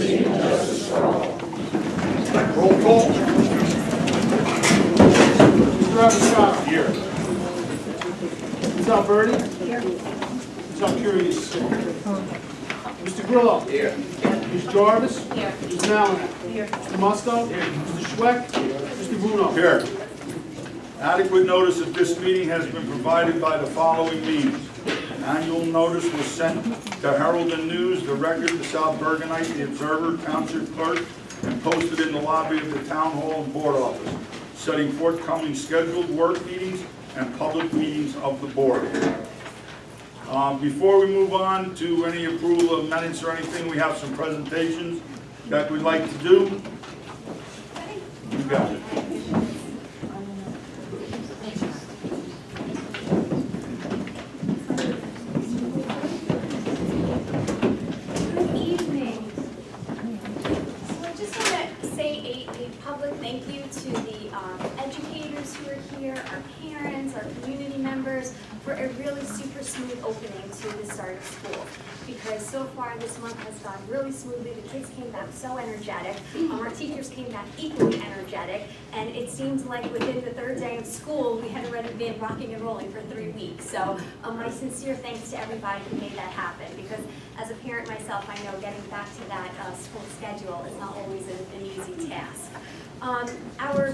liberty and justice for all. Roll call. Mr. Abishai. Here. Ms. Alberti. Here. Ms. Alcurius. Mr. Grillo. Here. Ms. Jarvis. Here. Ms. Malinak. Here. Mr. Musto. Here. Mr. Schweck. Mr. Bruno. Here. Adequate notice of this meeting has been provided by the following means. An annual notice was sent to Herald and News, the Record, the South Bergenite, the Observer, Township Clerk, and posted in the lobby of the Town Hall and Board Office, setting forthcoming scheduled work meetings and public meetings of the Board. Before we move on to any approval of minutes or anything, we have some presentations that we'd like to do. You got it. Thank you to the educators who are here, our parents, our community members, for a really super smooth opening to the start of school. Because so far this month has gone really smoothly. The kids came back so energetic. Our teachers came back equally energetic. And it seems like within the third day of school, we had already been rocking and rolling for 3 weeks. So my sincere thanks to everybody who made that happen. Because as a parent myself, I know getting back to that school schedule is not always an easy task. Our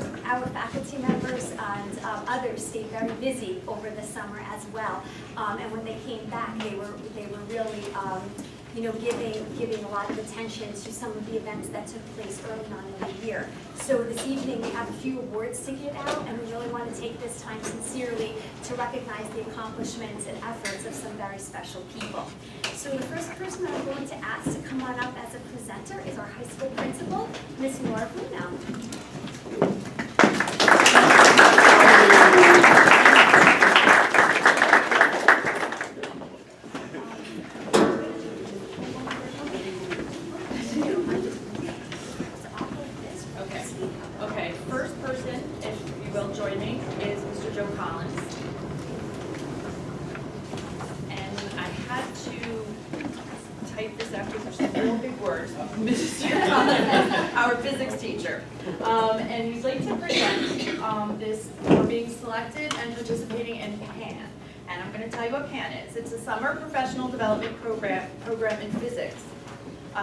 faculty members and others stayed very busy over the summer as well. And when they came back, they were really giving a lot of attention to some of the events that took place early on in the year. So this evening we have a few awards to give out, and we really want to take this time sincerely to recognize the accomplishments and efforts of some very special people. So the first person that I'm going to ask to come on up as a presenter is our high school principal, Ms. Nora Bruno. Okay, first person, if you will join me, is Mr. Joe Collins. And I had to type this out because there's some real big words. Mr. Collins, our physics teacher. And we'd like to present this for being selected and participating in PAN. And I'm going to tell you what PAN is. It's a summer professional development program in physics.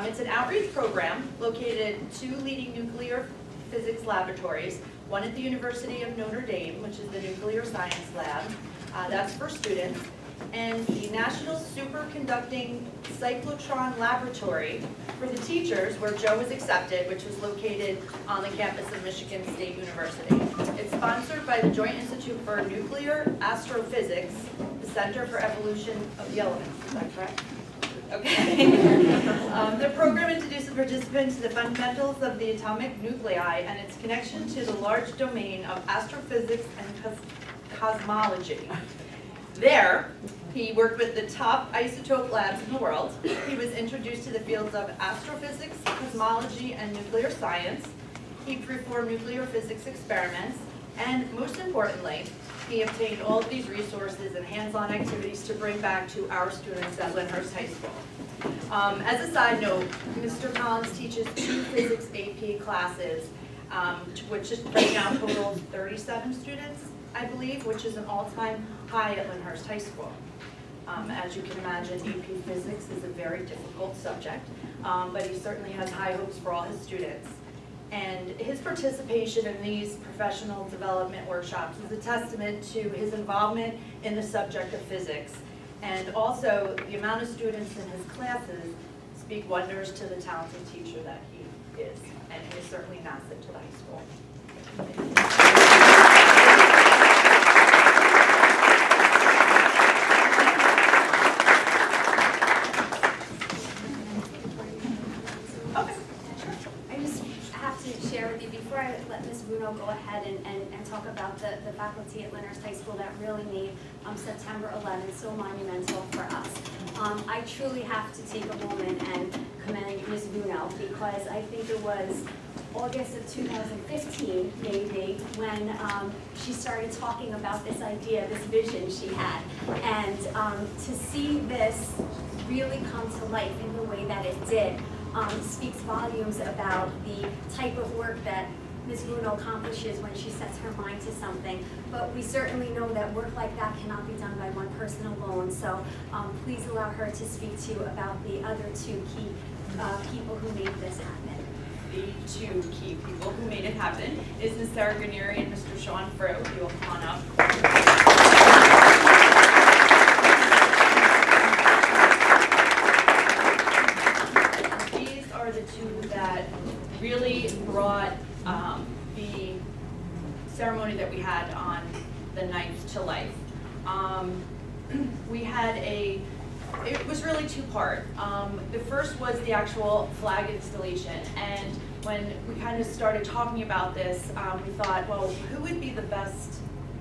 It's an outreach program located at 2 leading nuclear physics laboratories, one at the University of Notre Dame, which is the Nuclear Science Lab, that's for students, and the National Superconducting Cyclotron Laboratory for the teachers, where Joe was accepted, which was located on the campus of Michigan State University. It's sponsored by the Joint Institute for Nuclear Astrophysics, the Center for Evolution of the Elements. Is that correct? Okay. The program introduces participants to the fundamentals of the atomic nuclei and its connection to the large domain of astrophysics and cosmology. There, he worked with the top isotope labs in the world. He was introduced to the fields of astrophysics, cosmology, and nuclear science. He performed nuclear physics experiments, and most importantly, he obtained all of these resources and hands-on activities to bring back to our students at Lyndhurst High School. As a side note, Mr. Collins teaches 2 physics AP classes, which is right now total 37 students, I believe, which is an all-time high at Lyndhurst High School. As you can imagine, AP physics is a very difficult subject, but he certainly has high hopes for all his students. And his participation in these professional development workshops is a testament to his involvement in the subject of physics. And also, the amount of students in his classes speak wonders to the talented teacher that he is. And he is certainly an asset to the high school. Go ahead and talk about the faculty at Lyndhurst High School that really made September 11th so monumental for us. I truly have to take a moment and commend Ms. Bruno, because I think it was August of 2015, maybe, when she started talking about this idea, this vision she had. And to see this really come to life in the way that it did speaks volumes about the type of work that Ms. Bruno accomplishes when she sets her mind to something. But we certainly know that work like that cannot be done by one person alone. So please allow her to speak to you about the other two key people who made this happen. The two key people who made it happen is Ms. Sarah Granieri and Mr. Sean Frew. You will come on up. These are the two that really brought the ceremony that we had on the 9th to life. We had it was really two-part. The first was the actual flag installation, and when we kind of started talking about this, we thought, well, who would be the best,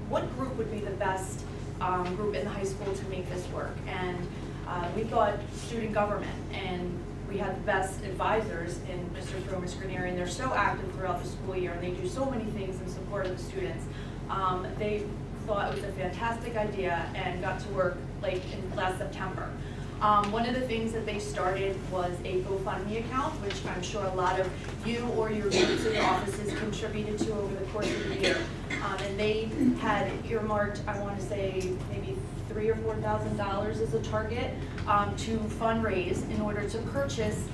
what group would be the best group in the high school to make this work? And we thought student government, and we had the best advisors in Mr. Frew and Ms. Granieri, and they're so active throughout the school year, and they do so many things in support of the students. They thought it was a fantastic idea and got to work like in last September. One of the things that they started was a GoFundMe account, which I'm sure a lot of you or your groups or your offices contributed to over the course of the year. And they had earmarked, I want to say, maybe $3,000 or $4,000 as a target to fundraise in order to purchase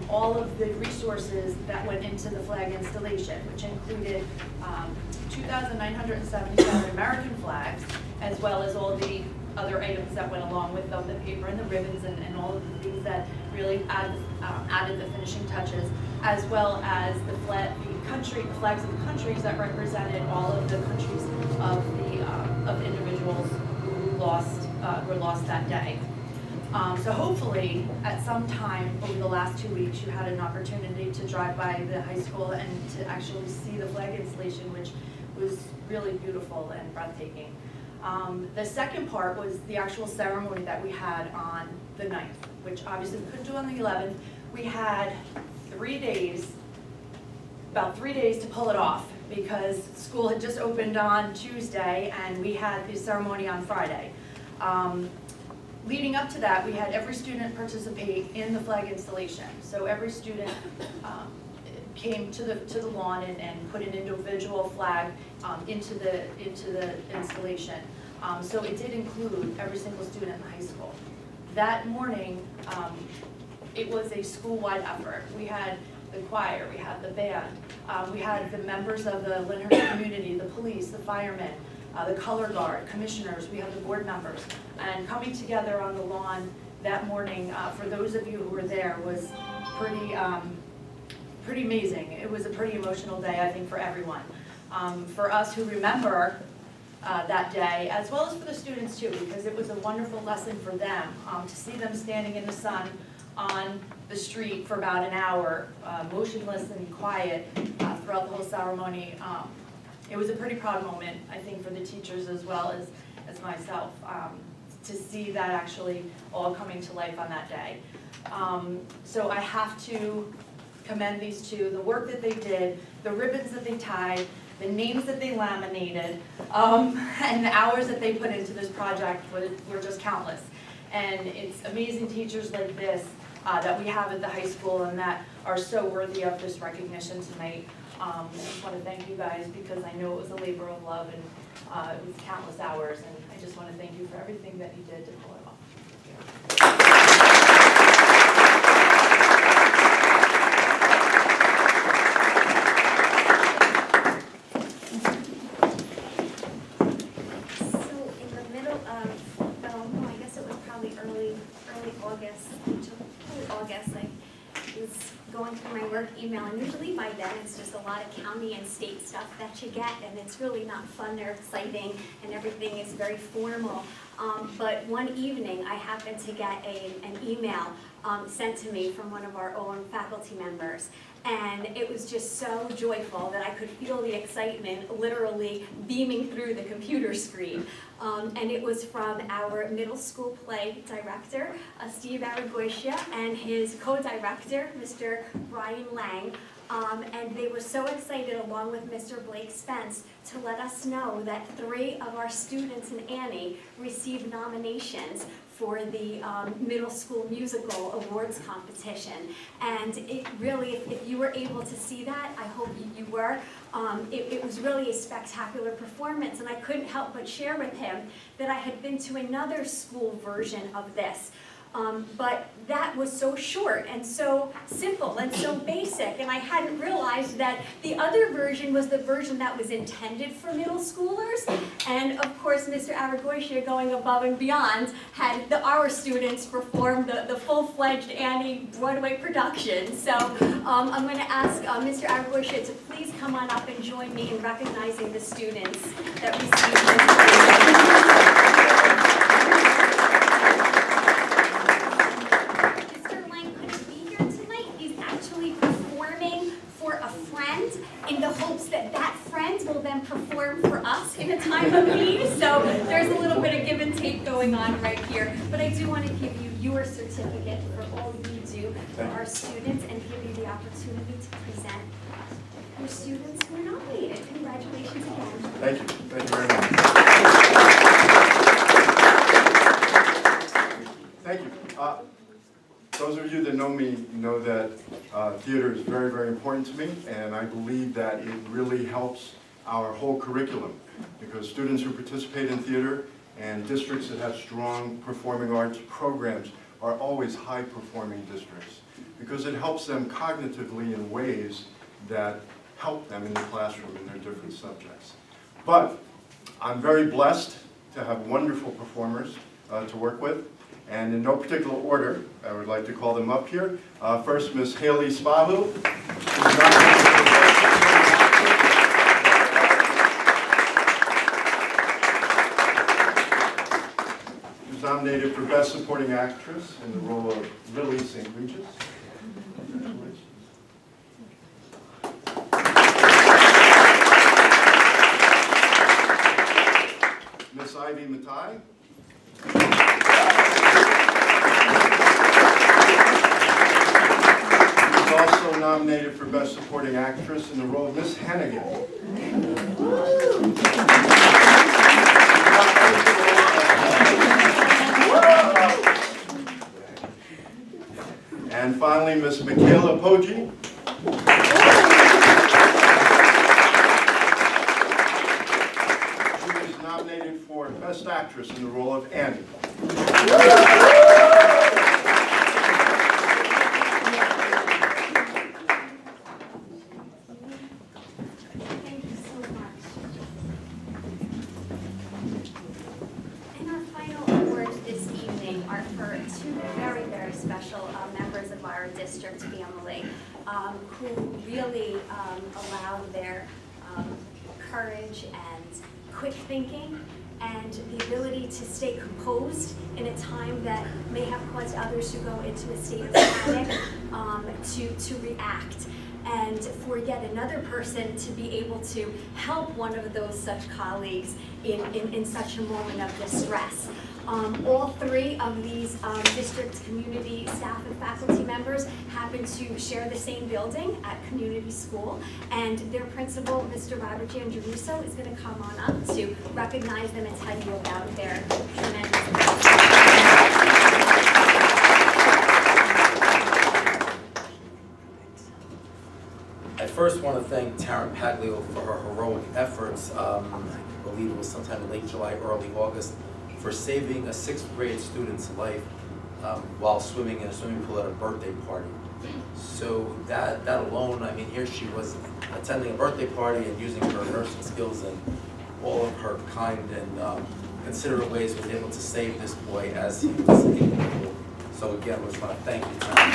all of the resources that went into the flag installation, which included 2,977 American flags, as well as all the other items that went along with them, the paper and the ribbons and all of the things that really added the finishing touches, as well as the flags of the countries that represented all of the countries of individuals who were lost that day. So hopefully, at some time over the last 2 weeks, you had an opportunity to drive by the high school and to actually see the flag installation, which was really beautiful and breathtaking. The second part was the actual ceremony that we had on the 9th, which obviously we couldn't do on the 11th. We had about 3 days to pull it off because school had just opened on Tuesday and we had the ceremony on Friday. Leading up to that, we had every student participate in the flag installation. So every student came to the lawn and put an individual flag into the installation. So it did include every single student in the high school. That morning, it was a school-wide effort. We had the choir, we had the band, we had the members of the Lyndhurst community, the police, the firemen, the color guard, commissioners, we had the board members. And coming together on the lawn that morning, for those of you who were there, was pretty amazing. It was a pretty emotional day, I think, for everyone. For us who remember that day, as well as for the students too, because it was a wonderful lesson for them to see them standing in the sun on the street for about an hour, motionless and quiet throughout the whole ceremony. It was a pretty proud moment, I think, for the teachers as well as myself, to see that actually all coming to life on that day. So I have to commend these two, the work that they did, the ribbons that they tied, the names that they laminated, and the hours that they put into this project were just countless. And it's amazing teachers like this that we have at the high school and that are so worthy of this recognition tonight. I just want to thank you guys because I know it was a labor of love and it was countless hours, and I just want to thank you for everything that you did to pull it off. Going through my work email, and usually by then it's just a lot of county and state stuff that you get, and it's really not fun or exciting, and everything is very formal. But one evening I happened to get an email sent to me from one of our own faculty members, and it was just so joyful that I could feel the excitement literally beaming through the computer screen. And it was from our middle school play director, Steve Aragosia, and his co-director, Mr. Brian Lang. And they were so excited, along with Mr. Blake Spence, to let us know that 3 of our students in Annie received nominations for the middle school musical awards competition. And it really, if you were able to see that, I hope you were, it was really a spectacular performance. And I couldn't help but share with him that I had been to another school version of this. But that was so short and so simple and so basic, and I hadn't realized that the other version was the version that was intended for middle schoolers. And of course, Mr. Aragoycia, going above and beyond, had our students perform the full-fledged Annie Broadway production. So I'm going to ask Mr. Aragoycia to please come on up and join me in recognizing the students that received this. In the hopes that that friend will then perform for us in a time of need. So there's a little bit of give and take going on right here. But I do want to give you your certificate for all you do for our students and give you the opportunity to present your students who are nominated. Congratulations again. Thank you. Thank you very much. Thank you. Those of you that know me know that theater is very, very important to me, and I believe that it really helps our whole curriculum, because students who participate in theater and districts that have strong performing arts programs are always high-performing districts, because it helps them cognitively in ways that help them in the classroom in their different subjects. But I'm very blessed to have wonderful performers to work with. And in no particular order, I would like to call them up here. First, Ms. Haley Spahu, who's nominated for Best Supporting Actress in the role of Lily St. Regis. Congratulations. Miss Ivy Matai. Also nominated for Best Supporting Actress in the role of Miss Hannigan. And finally, Miss Michaela Poggi. She was nominated for Best Actress in the role of Annie. District family who really allowed their courage and quick thinking and the ability to stay composed in a time that may have caused others to go into a state of panic to react. And for yet another person to be able to help one of those such colleagues in such a moment of distress. All three of these district community staff and faculty members happen to share the same building at community school, and their principal, Mr. Robert Giangiruso, is going to come on up to recognize them and tell you about their tremendous work. I first want to thank Taryn Paglio for her heroic efforts. I believe it was sometime in late July, early August, for saving a 6th grade student's life while swimming in a swimming pool at a birthday party. So that alone, I mean, here she was attending a birthday party and using her nursing skills and all of her kind and considerate ways was able to save this boy as he was in the pool. So again, I just want to thank you, Taryn.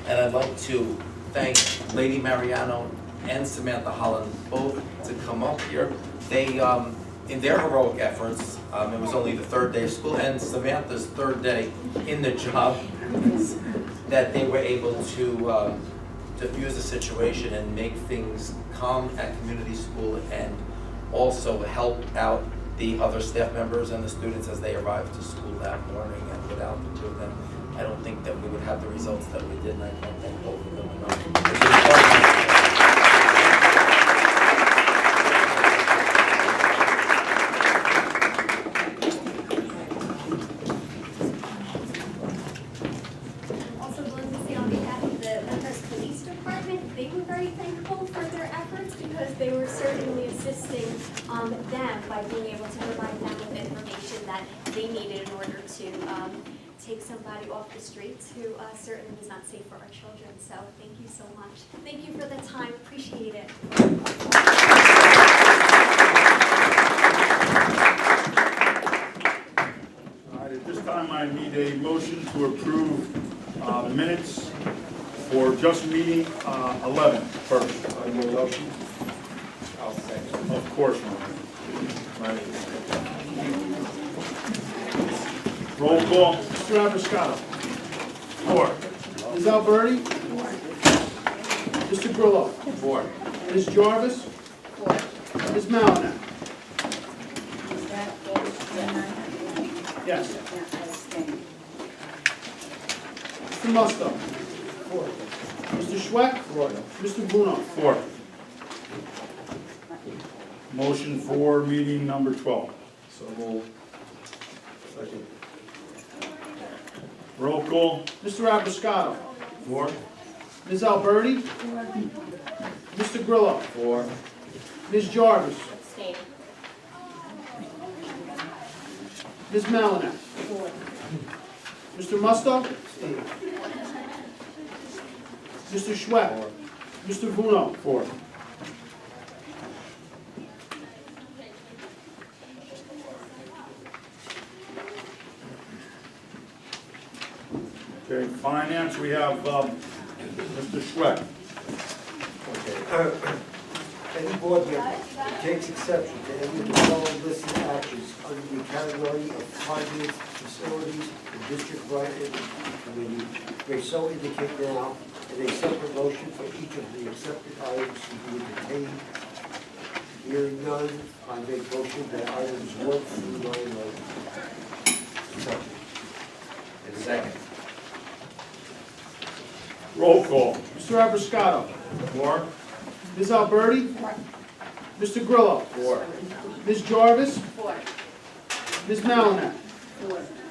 And I'd like to thank Lady Mariano and Samantha Holland both to come up here. They, in their heroic efforts, it was only the 3rd day of school and Samantha's 3rd day in the job, that they were able to diffuse the situation and make things calm at community school and also help out the other staff members and the students as they arrived to school that morning. And without the two of them, I don't think that we would have the results that we did, and I can't thank both of them enough. they needed in order to take somebody off the streets who certainly was not safe for our children. So thank you so much. Thank you for the time. Appreciate it. All right, at this time, I need a motion to approve minutes for just meeting 11 first. I will motion. I'll second. Of course, Ron. Roll call. Mr. Abiscato. 4. Ms. Alberti. Mr. Grillo. 4. Ms. Jarvis. Ms. Malinak. Yes. Mr. Musto. 4. Mr. Schweck. 4. Mr. Bruno. 4. Motion for meeting number 12. So moved. Second. Roll call. Mr. Abiscato. 4. Ms. Alberti. Mr. Grillo. 4. Ms. Jarvis. Ms. Malinak. Mr. Musto. Mr. Schweck. Mr. Bruno. 4. Okay, finance, we have Mr. Schweck. Okay. Any board member takes exception to any of the following listed actions under the category of finance, facilities, and district writing committee may so indicate now, and a separate motion for each of the accepted items to be entertained. Hearing none, I make motion that items 1 through 9 are accepted. And second. Roll call. Mr. Abiscato. 4. Ms. Alberti. Mr. Grillo. 4. Ms. Jarvis. Ms. Malinak.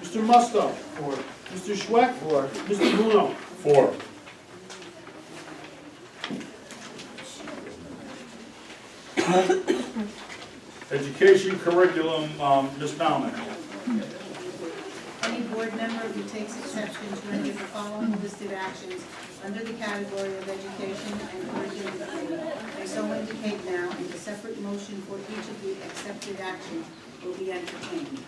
Mr. Musto. 4. Mr. Schweck. 4. Mr. Bruno. 4. Education curriculum, Ms. Malinak. Any board member who takes exception to any of the following listed actions under the category of education and curriculum committee may so indicate now, and a separate motion for each of the accepted actions will be entertained.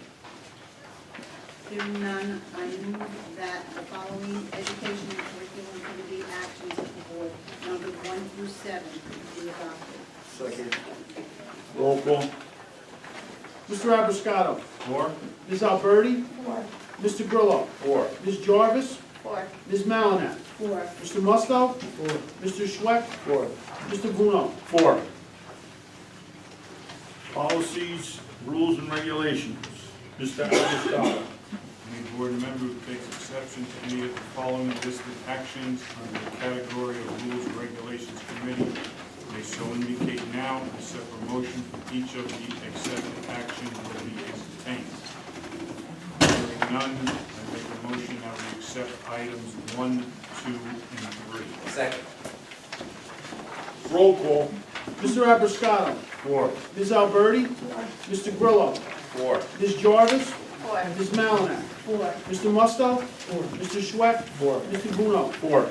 Hearing none, I move that the following education and curriculum committee actions of the board, numbered 1 through 7, be adopted. Second. Roll call. Mr. Abiscato. 4. Ms. Alberti. Mr. Grillo. 4. Ms. Jarvis. Ms. Malinak. 4. Mr. Musto. 4. Mr. Schweck. 4. Mr. Bruno. 4. Policies, rules, and regulations, Mr. Abiscato. Any board member who takes exception to any of the following listed actions under the category of Rules and Regulations Committee may so indicate now, and a separate motion for each of the accepted actions will be entertained. Hearing none, I make a motion that we accept items 1, 2, and 3. Second. Roll call. Mr. Abiscato. 4. Ms. Alberti. Mr. Grillo. 4. Ms. Jarvis. Ms. Malinak. 4. Mr. Musto. Mr. Schweck. 4. Mr. Bruno. 4.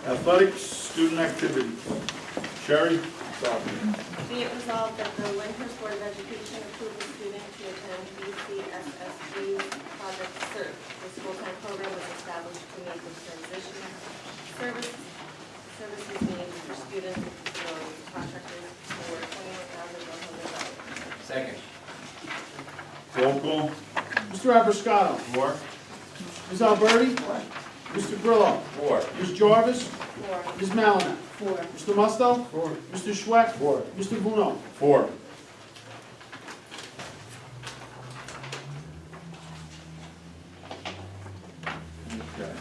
Athletics, student activities. Sherry? Be it resolved that the Lyndhurst Board of Education approve a student to attend BCSSG's Project CERT. The school-time program was established to make the transition services needs for students or contractors for $21,100. Second. Roll call. Mr. Abiscato. 4. Ms. Alberti. Mr. Grillo. 4. Ms. Jarvis. 4. Ms. Malinak. 4. Mr. Musto. 4. Mr. Schweck. 4. Mr. Bruno. 4. Okay.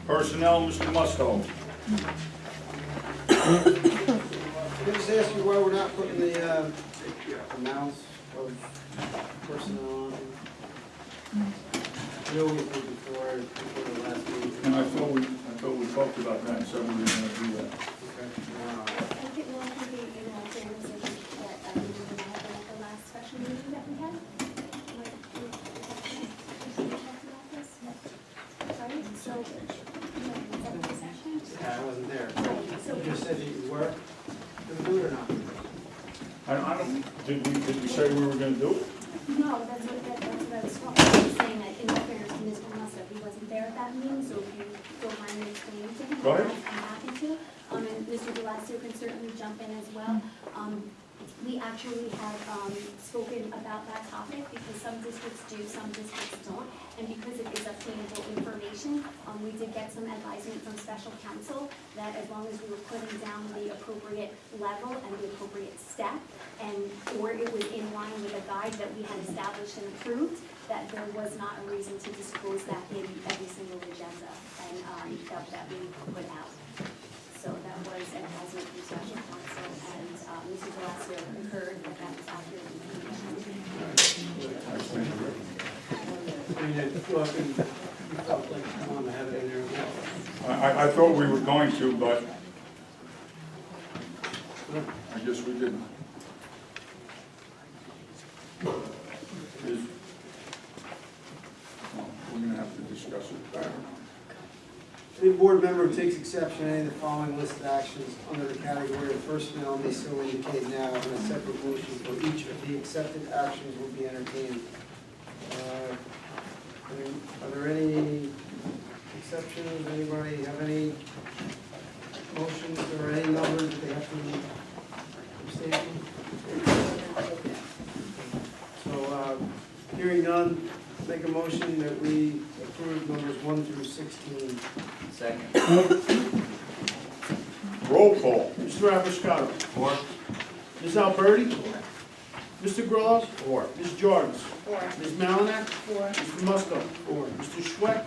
Personnel, Mr. Musto. Can I just ask you why we're not putting the amounts of personnel on? I know we did before the last meeting. And I thought we talked about that, so we were going to do that. Okay. I think one thing, you know, fairness is that we didn't have at the last special meeting that we had. When Did we say we were gonna do it? No, that's what I was talking about, I was saying that in all fairness to Mr. Musto, he wasn't there at that meeting, so if you don't mind me explaining to him, Go ahead. I'm happy to. And Mr. DeLassio can certainly jump in as well. We actually have spoken about that topic because some districts do, some districts don't. And because it is obtainable information, we did get some advisement from special counsel that as long as we were putting down the appropriate level and the appropriate step, or it was in line with a guide that we had established and approved, that there was not a reason to disclose that in every single agenda and that we put out. So that was advisement from special counsel, and Mr. DeLassio concurred that that was accurate information. I mean, well, you felt like you wanted to have it in there. I thought we were going to, but I guess we didn't. We're gonna have to discuss it. Any board member who takes exception to any of the following listed actions under the category of personnel may so indicate now, and a separate motion for each of the accepted actions will be entertained. Are there any exceptions? Anybody have any motions or any numbers that they have to abstain from? So, hearing none, make a motion that we approve numbers 1 through 16. Second. Roll call. Mr. Abiscato. Four. Ms. Alberti. Mr. Grillo. Four. Ms. Jarvis. Four. Ms. Malinak. Four. Mr. Musto. Mr. Schweck.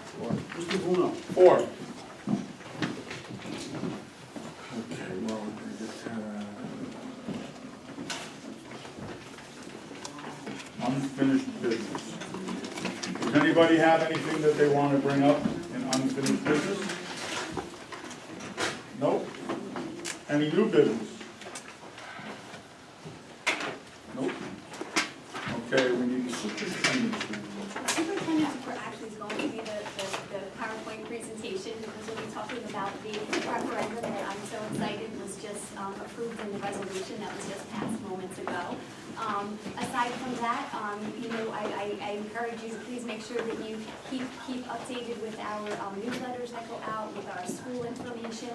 Mr. Bruno. 4. Okay, well, we're gonna get unfinished business. Does anybody have anything that they want to bring up in unfinished business? Nope. Any new business? Nope. Okay, we need superintendent's report. Superintendent's report actually is going to be the PowerPoint presentation because we'll be talking about the referendum that I'm so excited was just approved in the resolution that was just passed moments ago. Aside from that, I encourage you to please make sure that you keep updated with our newsletters that go out, with our school information.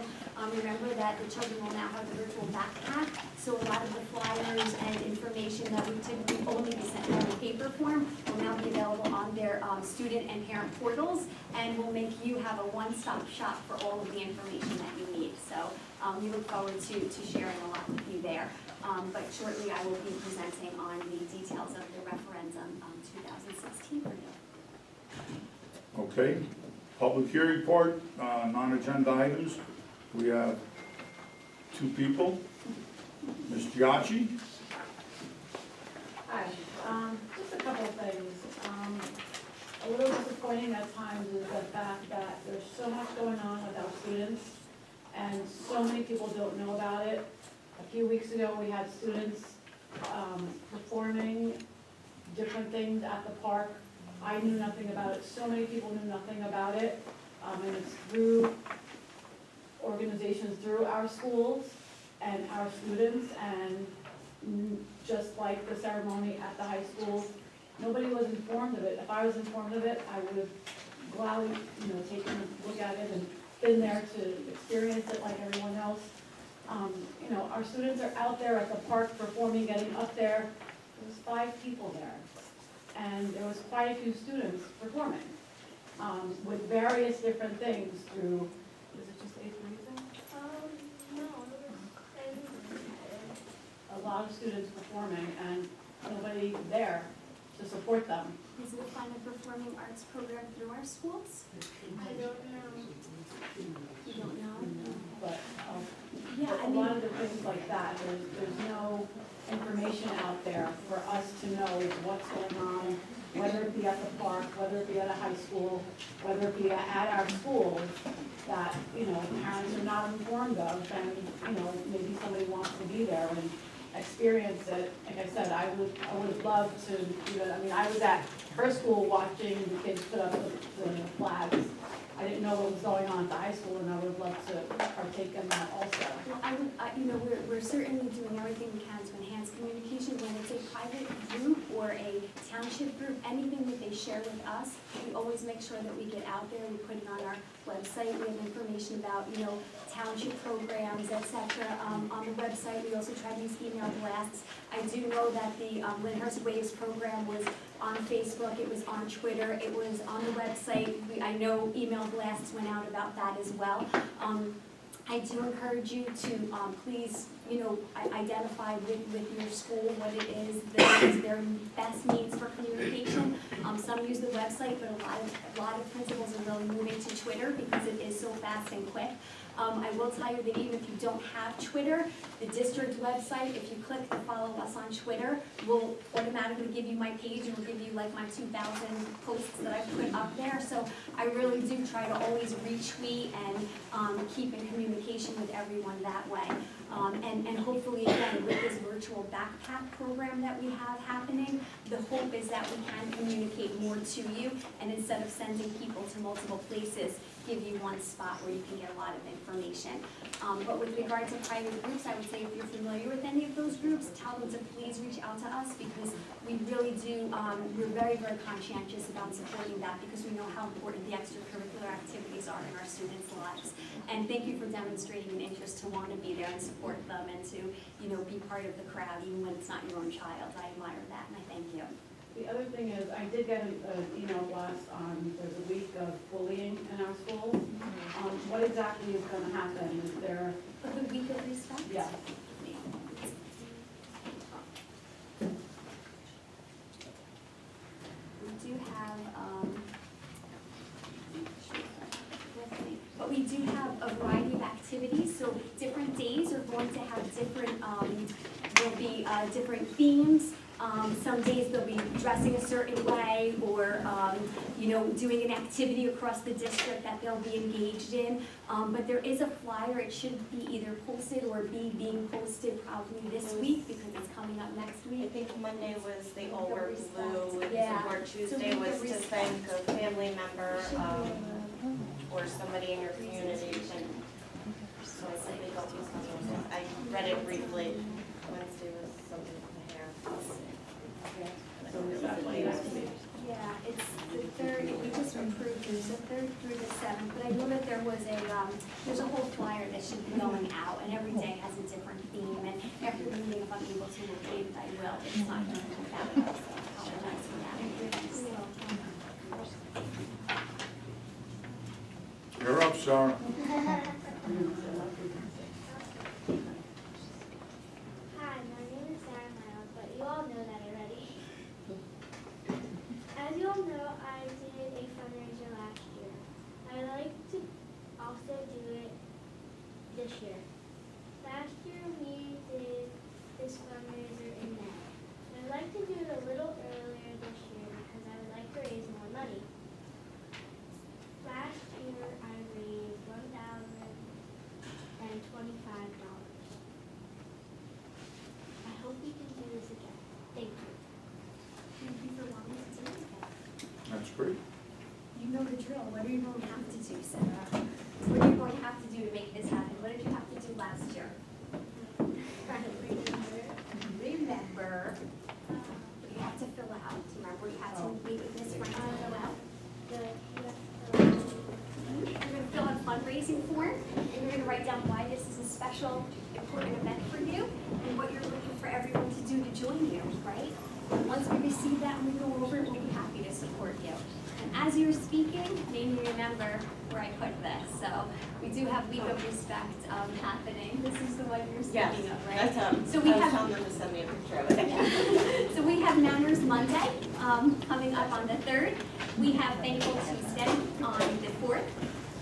Remember that the children will now have the virtual backpack, so a lot of the flyers and information that we typically only be sent out in paper form will now be available on their student and parent portals, and will make you have a one-stop shop for all of the information that you need. So we look forward to sharing a lot with you there. But shortly I will be presenting on the details of the referendum 2016 for you. Okay, public hearing part, non-agenda items. We have 2 people. Ms. Giacchi? Hi, just a couple of things. A little disappointing at times is the fact that there's so much going on with our students, and so many people don't know about it. A few weeks ago, we had students performing different things at the park. I knew nothing about it, so many people knew nothing about it, and it's through organizations through our schools and our students, and just like the ceremony at the high school, nobody was informed of it. If I was informed of it, I would have gladly, taken a look at it and been there to experience it like everyone else. Our students are out there at the park performing, getting up there. There was 5 people there, and there was quite a few students performing with various different things through, is it just 8th reason? No, A lot of students performing and nobody there to support them. is it find a performing arts program through our schools? I don't know. You don't know? But Yeah, a lot of the things like that, there's no information out there for us to know what's going on, whether it be at the park, whether it be at a high school, whether it be at our schools, that, parents are not informed of, and, maybe somebody wants to be there and experience it. Like I said, I would love to, I was at her school watching the kids put up the flags, I didn't know what was going on at the high school, and I would love to partake in that also. Well, we're certainly doing everything we can to enhance communication. When it's a private group or a township group, anything that they share with us, we always make sure that we get out there. We put it on our website. We have information about, township programs, et cetera. On the website, we also try to use email blasts. I do know that the Lyndhurst Waves program was on Facebook, it was on Twitter, it was on the website. I know email blasts went out about that as well. I do encourage you to please, identify with your school what it is that is their best needs for communication. Some use the website, but a lot of principals are really moving to Twitter because it is so fast and quick. I will tell you that even if you don't have Twitter, the district website, if you click to follow us on Twitter, will automatically give you my page and will give you like my 2,000 posts that I put up there. So I really do try to always retweet and keep in communication with everyone that way. And hopefully, again, with this virtual backpack program that we have happening, the hope is that we can communicate more to you, and instead of sending people to multiple places, give you one spot where you can get a lot of information. But with regard to private groups, I would say if you're familiar with any of those groups, tell them to please reach out to us, because we really do, we're very, very conscientious about supporting that, because we know how important the extracurricular activities are in our students' lives. And thank you for demonstrating an interest to want to be there and support them and to, be part of the crowd, even when it's not your own child. I admire that, and I thank you. The other thing is, I did get an email blast on, there's a week of bullying in our schools. What exactly is going to happen? Is there? The week of respect? Yes. We do have, but we do have a variety of activities, so different days are going to have different, there'll be different themes. Some days they'll be dressing a certain way, or, doing an activity across the district that they'll be engaged in. But there is a flyer. It should be either posted or be being posted probably this week, because it's coming up next I week. think Monday was they all wear blue, Yeah. or Tuesday So was to respect. thank a family member, or somebody in your community. So I said they don't use those. I read it briefly. Wednesday was something with the hair. Yeah, it's the third, we just approved, it was the 3rd through the 7th, but I know that there was there's a whole flyer that should be going out, and every day has a different theme, and after the meeting, if I'm able to locate it, I will, but it's not going to come out, so I apologize for that. You're up, Sarah. Hi, my name is Sarah Miles, but you all know that already. As you all know, I did a fundraiser last year. I like to also do it this year. Last year we did this fundraiser in May. I'd like to do it a little earlier this year because I would like to raise more money. Last year I raised $1,025. I hope we can do this again. Thank you. Thank you for wanting to do it. That's great. You know the drill. What are you going to have to do, Sarah? What are you going to have to do to make this happen? What did you have to do last year? Remember. You have to fill out. Remember, you have to meet with Miss Frank and fill out. You're going to fill out a fundraising form, and you're going to write down why this is a special, important event for you, and what you're looking for everyone to do to join you, right? Once we receive that and we go over it, we'll be happy to support you. And as you're speaking, maybe you remember where I put this. So we do have Week of Respect happening. This is the one you're speaking of, right? That's So we I was have telling them to send me a picture of it. so we have Manners Monday coming up on the 3rd. We have Thankful Tuesday on the 4th.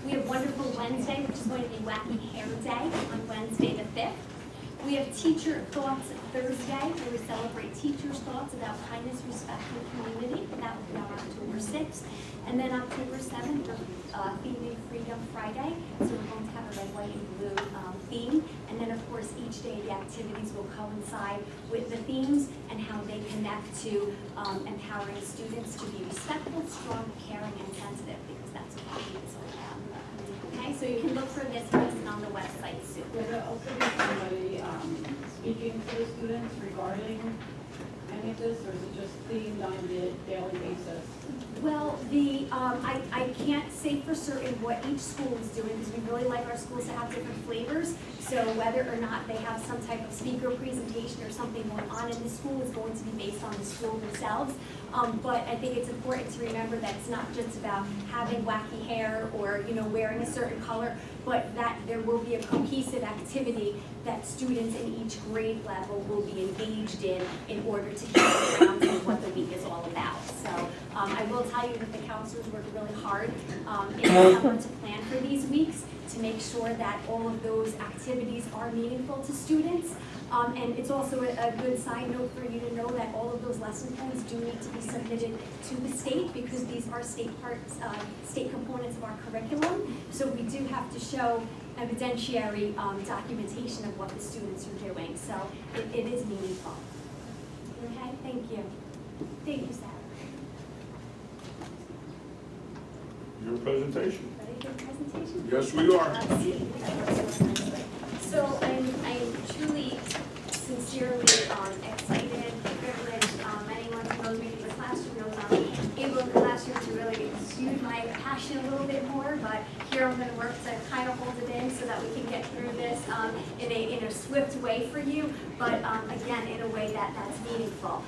We have Wonderful Wednesday, which is going to be Wacky Hair Day on Wednesday the 5th. We have Teacher Thoughts Thursday, where we celebrate teachers' thoughts about kindness, respect, and community. That will be on October October 6th. And then October 7th, Theme Freedom Friday. So we're going to have a red, white, and blue theme. And then, of course, each day the activities will coincide with the themes and how they connect to empowering students to be respectful, strong, caring, and sensitive, because that's what the is all about. Okay, so you can look for this listed on the website soon. Will there also be somebody speaking to the students regarding any of this, or is it just themed on a daily basis? Well, I can't say for certain what each school is doing, because we really like our schools to have different flavors. So whether or not they have some type of speaker presentation or something going on in the school is going to be based on the school themselves. But I think it's important to remember that it's not just about having wacky hair or, you know, wearing a certain color, but that there will be a cohesive activity that students in each grade level will be engaged in order to keep the grounds of what the week is all about. So I will tell you that the counselors worked really hard in the summer to plan for these weeks to make sure that all of those activities are meaningful to students. And it's also a good side note for you to know that all of those lesson plans do need to be submitted to the state, because these are state components of our curriculum. So we do have to show evidentiary documentation of what the students are doing. So it is meaningful. Okay, thank you. Thank you, Sarah. Your presentation. Ready for the presentation? Yes, we are. So I'm truly, sincerely excited, privileged. Anyone who knows me in the classroom knows I'm able in the classroom to really exude my passion a little bit more, but here I'm going to work to kind of hold it in so that we can get through this in a swift way for you, but again, in a way that's meaningful.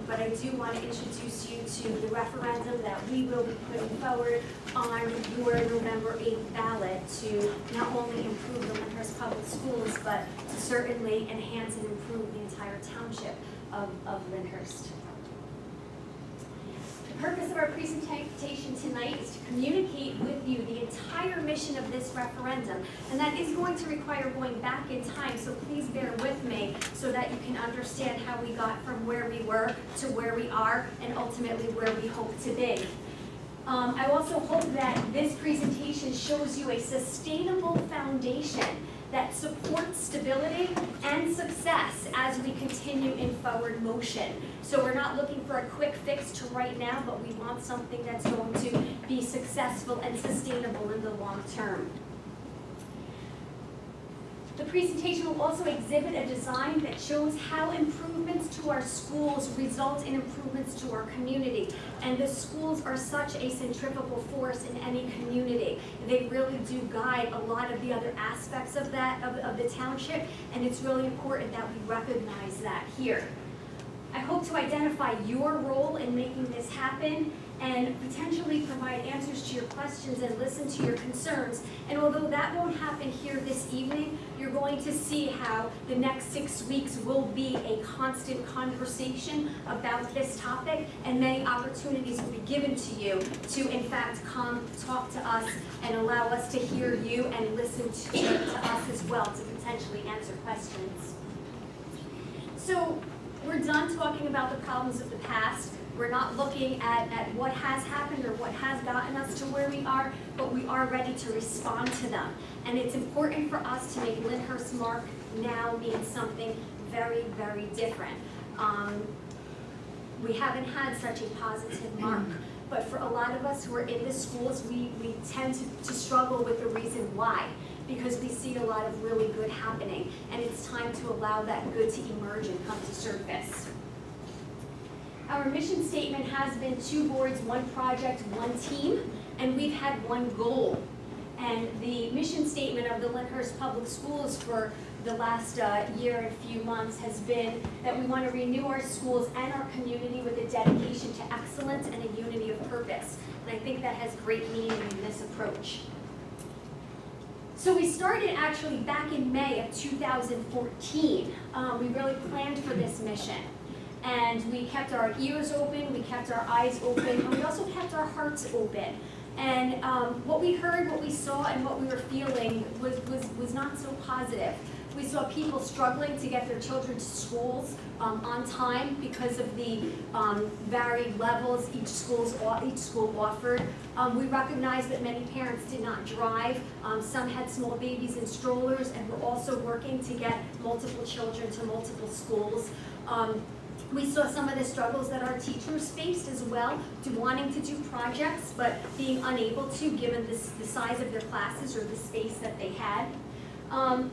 But I do want to introduce you to the referendum that we will be putting forward on your November 8th ballot to not only improve the Lyndhurst Public Schools, but to certainly enhance and improve the entire township of Lyndhurst. The purpose of our presentation tonight is to communicate with you the entire mission of this referendum, and that is going to require going back in time, so please bear with me so that you can understand how we got from where we were to where we are and ultimately where we hope to be. I also hope that this presentation shows you a sustainable foundation that supports stability and success as we continue in forward motion. So we're not looking for a quick fix to right now, but we want something that's going to be successful and sustainable in the long term. The presentation will also exhibit a design that shows how improvements to our schools result in improvements to our community. And the schools are such a centrifugal force in any community. They really do guide a lot of the other aspects of the township, and it's really important that we recognize that here. I hope to identify your role in making this happen and potentially provide answers to your questions and listen to your concerns. And although that won't happen here this evening, you're going to see how the next 6 weeks will be a constant conversation about this topic, and many opportunities will be given to you to, in fact, come talk to us and allow us to hear you and listen to us as well to potentially answer questions. So we're done talking about the problems of the past. We're not looking at what has happened or what has gotten us to where we are, but we are ready to respond to them. And it's important for us to make Lyndhurst Mark now mean something very, very different. We haven't had such a positive mark, but for a lot of us who are in the schools, we tend to struggle with the reason why, because we see a lot of really good happening, and it's time to allow that good to emerge and come to surface. Our mission statement has been 2 boards, 1 project, 1 team, and we've had 1 goal. And the mission statement of the Lyndhurst Public Schools for the last year and few months has been that we want to renew our schools and our community with a dedication to excellence and a unity of purpose. And I think that has great meaning in this approach. So we started actually back in May of 2014. We really planned for this mission. And we kept our ears open, we kept our eyes open, and we also kept our hearts open. And what we heard, what we saw, and what we were feeling was not so positive. We saw people struggling to get their children to schools on time because of the varied levels each school offered. We recognized that many parents did not drive. Some had small babies in strollers, and were also working to get multiple children to multiple schools. We saw some of the struggles that our teachers faced as well, wanting to do projects, but being unable to given the size of their classes or the space that they had.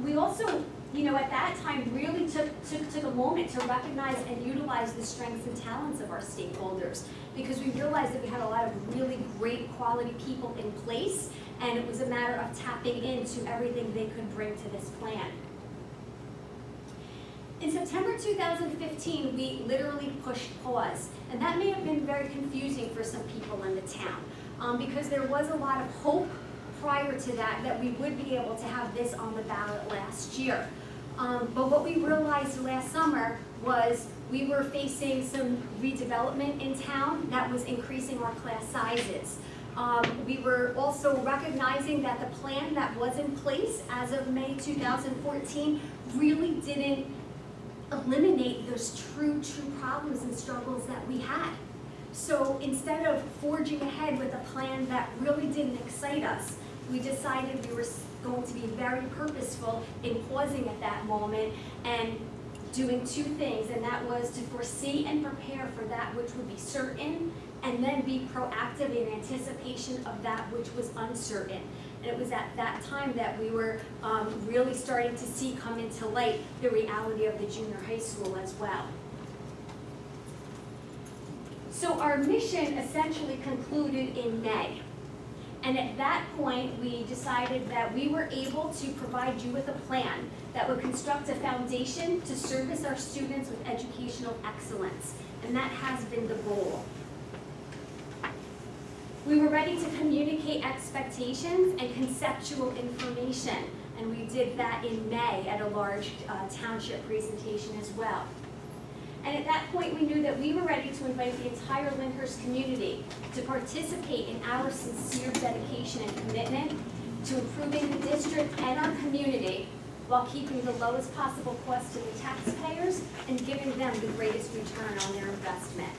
We also, at that time really took a moment to recognize and utilize the strengths and talents of our stakeholders, because we realized that we had a lot of really great quality people in place, and it was a matter of tapping into everything they could bring to this plan. In September 2015, we literally pushed pause, and that may have been very confusing for some people in the town, because there was a lot of hope prior to that we would be able to have this on the ballot last year. But what we realized last summer was we were facing some redevelopment in town that was increasing our class sizes. We were also recognizing that the plan that was in place as of May 2014 really didn't eliminate those true problems and struggles that we had. So instead of forging ahead with a plan that really didn't excite us, we decided we were going to be very purposeful in pausing at that moment and doing two things, and that was to foresee and prepare for that which would be certain, and then be proactive in anticipation of that which was uncertain. And it was at that time that we were really starting to see come into light the reality of the junior high school as well. So our mission essentially concluded in May. And at that point, we decided that we were able to provide you with a plan that would construct a foundation to service our students with educational excellence. And that has been the goal. We were ready to communicate expectations and conceptual information, and we did that in May at a large township presentation as well. And at that point, we knew that we were ready to invite the entire Lyndhurst community to participate in our sincere dedication and commitment to improving the district and our community while keeping the lowest possible cost to the taxpayers and giving them the greatest return on their investment.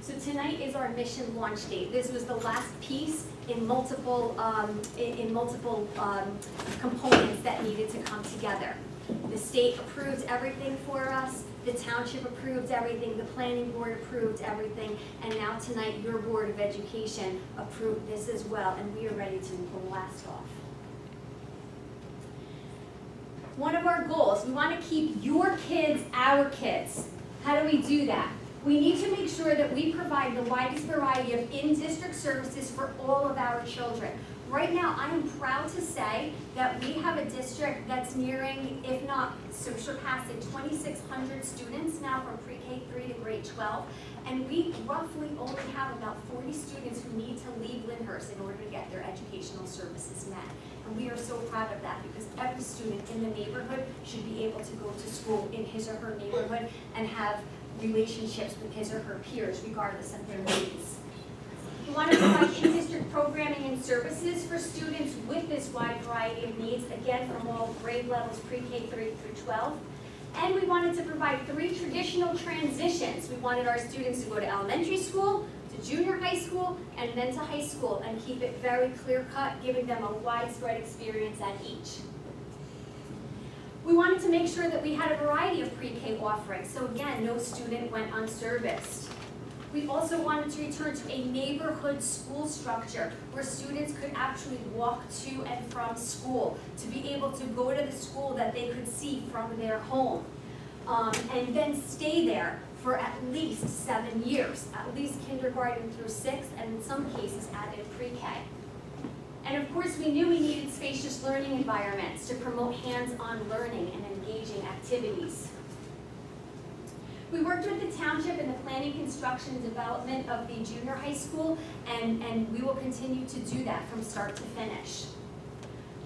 So tonight is our mission launch date. This was the last piece in multiple components that needed to come together. The state approved everything for us, the township approved everything, the planning board approved everything, and now tonight your Board of Education approved this as well, and we are ready to blast off. One of our goals, we want to keep your kids our kids. How do we do that? We need to make sure that we provide the widest variety of in-district services for all of our children. Right now, I am proud to say that we have a district that's nearing, if not surpassing 2,600 students now from pre-K3 to grade 12. And we roughly only have about 40 students who need to leave Lyndhurst in order to get their educational services met. And we are so proud of that, because every student in the neighborhood should be able to go to school in his or her neighborhood and have relationships with his or her peers regardless of their needs. We want to provide in-district programming and services for students with this wide variety of needs, again from all grade levels, pre-K3 through 12. And we wanted to provide 3 traditional transitions. We wanted our students to go to elementary school, to junior high school, and then to high school, and keep it very clear-cut, giving them a widespread experience at each. We wanted to make sure that we had a variety of pre-K offerings, so again, no student went unserviced. We also wanted to return to a neighborhood school structure where students could actually walk to and from school, to be able to go to the school that they could see from their home, and then stay there for at least 7 years, at least kindergarten through 6th, and in some cases added pre-K. And of course, we knew we needed spacious learning environments to promote hands-on learning and engaging activities. We worked with the township in the planning, construction, and development of the junior high school, and we will continue to do that from start to finish.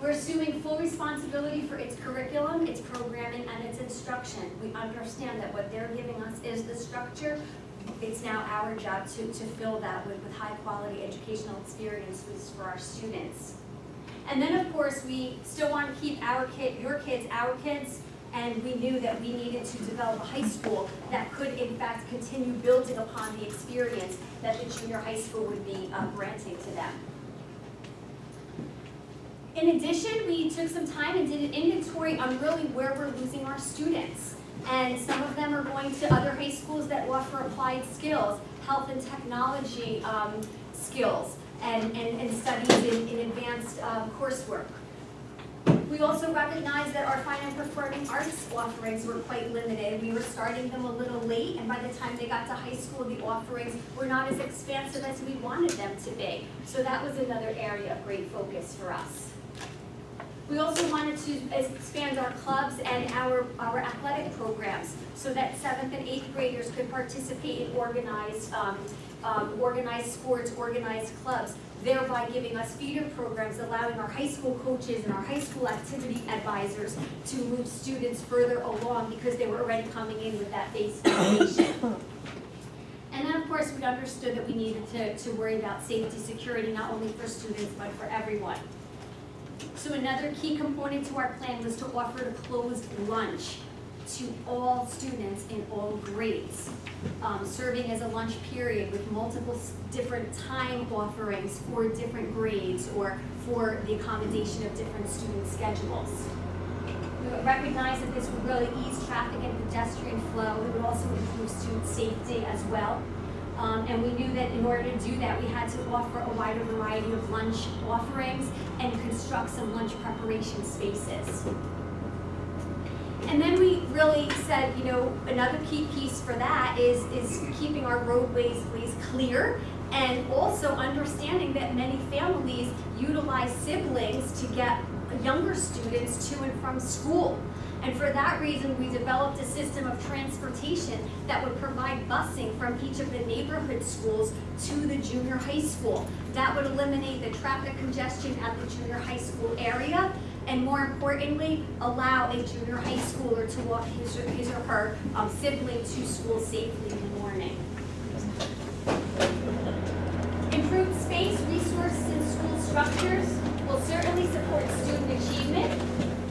We're assuming full responsibility for its curriculum, its programming, and its instruction. We understand that what they're giving us is the structure. It's now our job to fill that with high-quality educational experiences for our students. And then, of course, we still want to keep your kids, our kids, and we knew that we needed to develop a high school that could, in fact, continue building upon the experience that the junior high school would be granting to them. In addition, we took some time and did an inventory on really where we're losing our students. And some of them are going to other high schools that offer applied skills, health and technology skills, and studies in advanced coursework. We also recognize that our fine and performing arts offerings were quite limited. We were starting them a little late, and by the time they got to high school, the offerings were not as expansive as we wanted them to be. So that was another area of great focus for us. We also wanted to expand our clubs and our athletic programs so that 7th and 8th graders could participate in organized sports, organized clubs, thereby giving us feeder programs, allowing our high school coaches and our high school activity advisors to move students further along because they were already coming in with that base foundation. And then, of course, we understood that we needed to worry about safety, security, not only for students, but for everyone. So another key component to our plan was to offer a closed lunch to all students in all grades, serving as a lunch period with multiple different time offerings for different grades or for the accommodation of different student schedules. We recognize that this would really ease traffic and pedestrian flow. It would also improve student safety as well. And we knew that in order to do that, we had to offer a wider variety of lunch offerings and construct some lunch preparation spaces. And then we really said, you know, another key piece for that is keeping our roadways clear and also understanding that many families utilize siblings to get younger students to and from school. And for that reason, we developed a system of transportation that would provide busing from each of the neighborhood schools to the junior high school. That would eliminate the traffic congestion at the junior high school area, and more importantly, allow a junior high schooler to walk his or her sibling to school safely in the morning. Improved space, resources, and school structures will certainly support student achievement.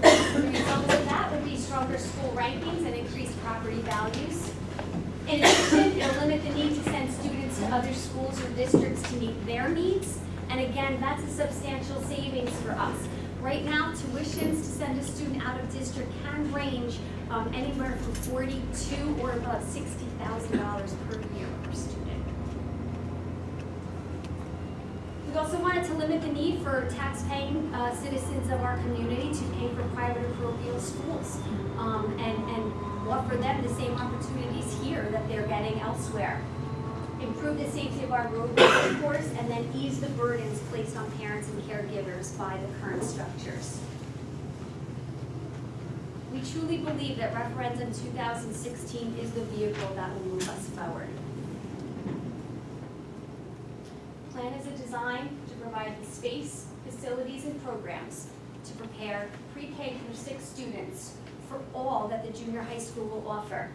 The result of that would be stronger school rankings and increased property values. In addition, it'll limit the need to send students to other schools or districts to meet their needs. And again, that's a substantial savings for us. Right now, tuitions to send a student out of district can range anywhere from $42,000 or about $60,000 per year per student. We also wanted to limit the need for tax-paying citizens of our community to pay for private or parochial schools and offer them the same opportunities here that they're getting elsewhere. Improve the safety of our roadways, of course, and then ease the burdens placed on parents and caregivers by the current structures. We truly believe that Referendum 2016 is the vehicle that will move us forward. The plan is designed to provide the space, facilities, and programs to prepare pre-K through 6 students for all that the junior high school will offer,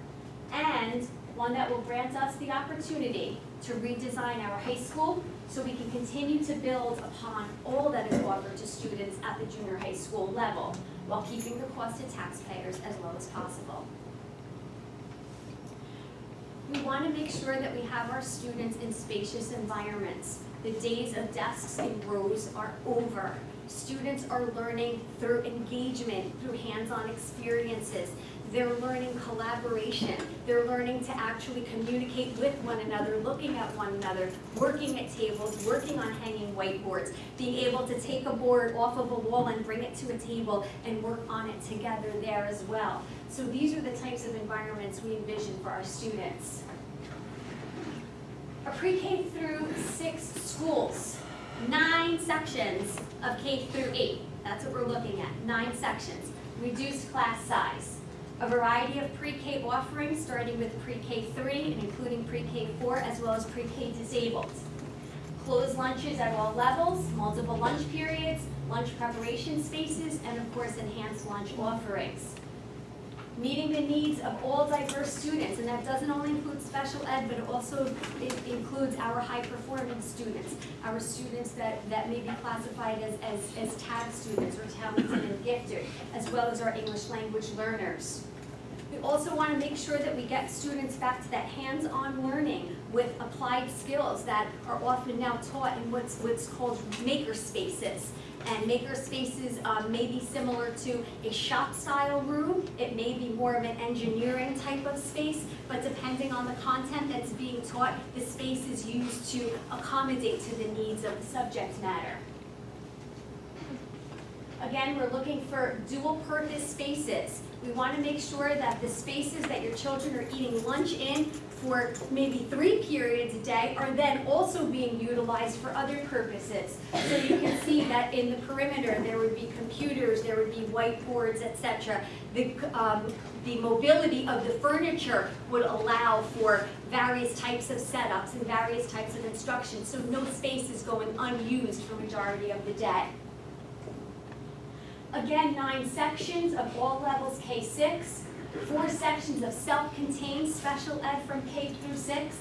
and one that will grant us the opportunity to redesign our high school so we can continue to build upon all that is offered to students at the junior high school level while keeping the cost to taxpayers as low as possible. We want to make sure that we have our students in spacious environments. The days of desks in rows are over. Students are learning through engagement, through hands-on experiences. They're learning collaboration. They're learning to actually communicate with one another, looking at one another, working at tables, working on hanging whiteboards, being able to take a board off of a wall and bring it to a table and work on it together there as well. So these are the types of environments we envision for our students. A pre-K through 6 schools, 9 sections of K through 8. That's what we're looking at, 9 sections. Reduced class size. A variety of pre-K offerings starting with pre-K 3 and including pre-K 4 as well as pre-K disabled. Closed lunches at all levels, multiple lunch periods, lunch preparation spaces, and of course enhanced lunch offerings. meeting the needs of all diverse students, and that doesn't only include special ed, but it includes our high-performing students, our students that may be classified as TAG students or talented and gifted, as well as our English language learners. We also want to make sure that we get students back to that hands-on learning with applied skills that are often now taught in what's called maker spaces. And maker spaces may be similar to a shop-style room. It may be more of an engineering type of space, but depending on the content that's being taught, the space is used to accommodate to the needs of the subject matter. Again, we're looking for dual-purpose spaces. We want to make sure that the spaces that your children are eating lunch in for maybe 3 periods a day are then also being utilized for other purposes. So you can see that in the perimeter, there would be computers, there would be whiteboards, etc. The mobility of the furniture would allow for various types of setups and various types of instruction, so no space is going unused for majority of the day. Again, 9 sections of all levels K-6, 4 sections of self-contained special ed from K through 6.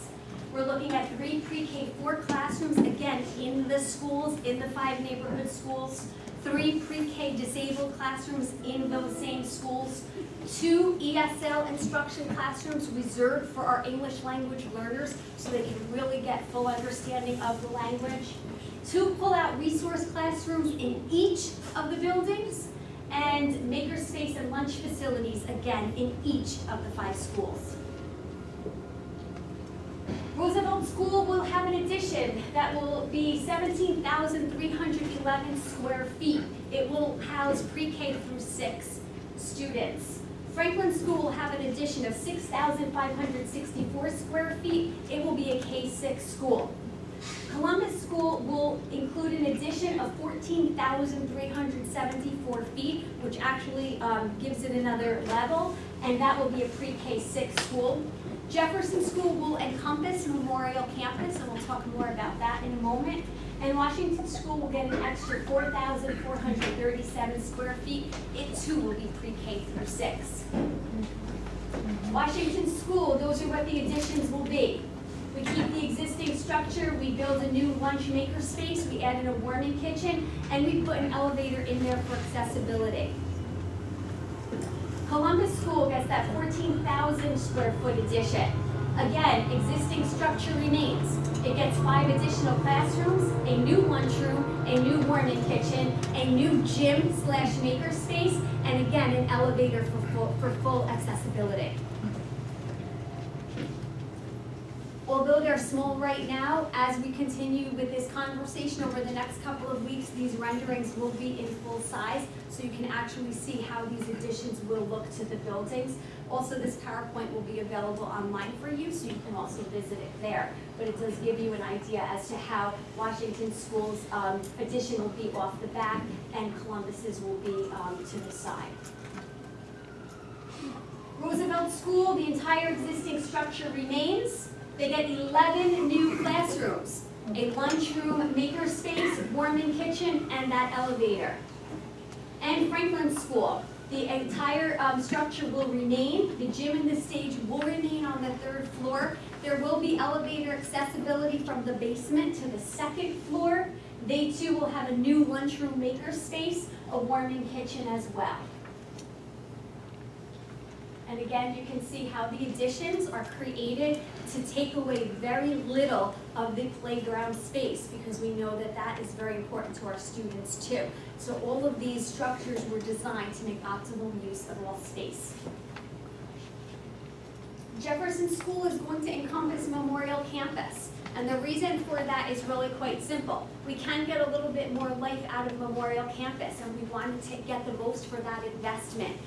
We're looking at 3 pre-K-4 classrooms, again, in the schools, in the 5 neighborhood schools. 3 pre-K disabled classrooms in those same schools. 2 ESL instruction classrooms reserved for our English language learners so they can really get full understanding of the language. 2 pull-out resource classrooms in each of the buildings, and makerspace and lunch facilities, again, in each of the 5 schools. Roosevelt School will have an addition that will be 17,311 square feet. It will house pre-K through 6 students. Franklin School will have an addition of 6,564 square feet. It will be a K-6 school. Columbus School will include an addition of 14,374 feet, which actually gives it another level, and that will be a pre-K-6 school. Jefferson School will encompass Memorial Campus, and we'll talk more about that in a moment. And Washington School will get an extra 4,437 square feet. It too will be pre-K through 6. Washington School, those are what the additions will be. We keep the existing structure, we build a new lunch maker space, we add in a warming kitchen, and we put an elevator in there for accessibility. Columbus School gets that 14,000 square foot addition. Again, existing structure remains. It gets 5 additional classrooms, a new lunchroom, a new warming kitchen, a new gym/maker space, and again, an elevator for full accessibility. Although they're small right now, as we continue with this conversation over the next couple of weeks, these renderings will be in full size, so you can actually see how these additions will look to the buildings. Also, this PowerPoint will be available online for you, so you can also visit it there. But it does give you an idea as to how Washington School's addition will be off the back, and Columbus's will be to the side. Roosevelt School, the entire existing structure remains. They get 11 new classrooms, a lunchroom, maker space, warming kitchen, and that elevator. And Franklin School, the entire structure will remain. The gym and the stage will remain on the 3rd floor. There will be elevator accessibility from the basement to the 2nd floor. They too will have a new lunchroom, maker space, a warming kitchen as well. And again, you can see how the additions are created to take away very little of the playground space, because we know that that is very important to our students too. So all of these structures were designed to make optimal use of all space. Jefferson School is going to encompass Memorial Campus. And the reason for that is really quite simple. We can get a little bit more life out of Memorial Campus, and we wanted to get the most for that investment.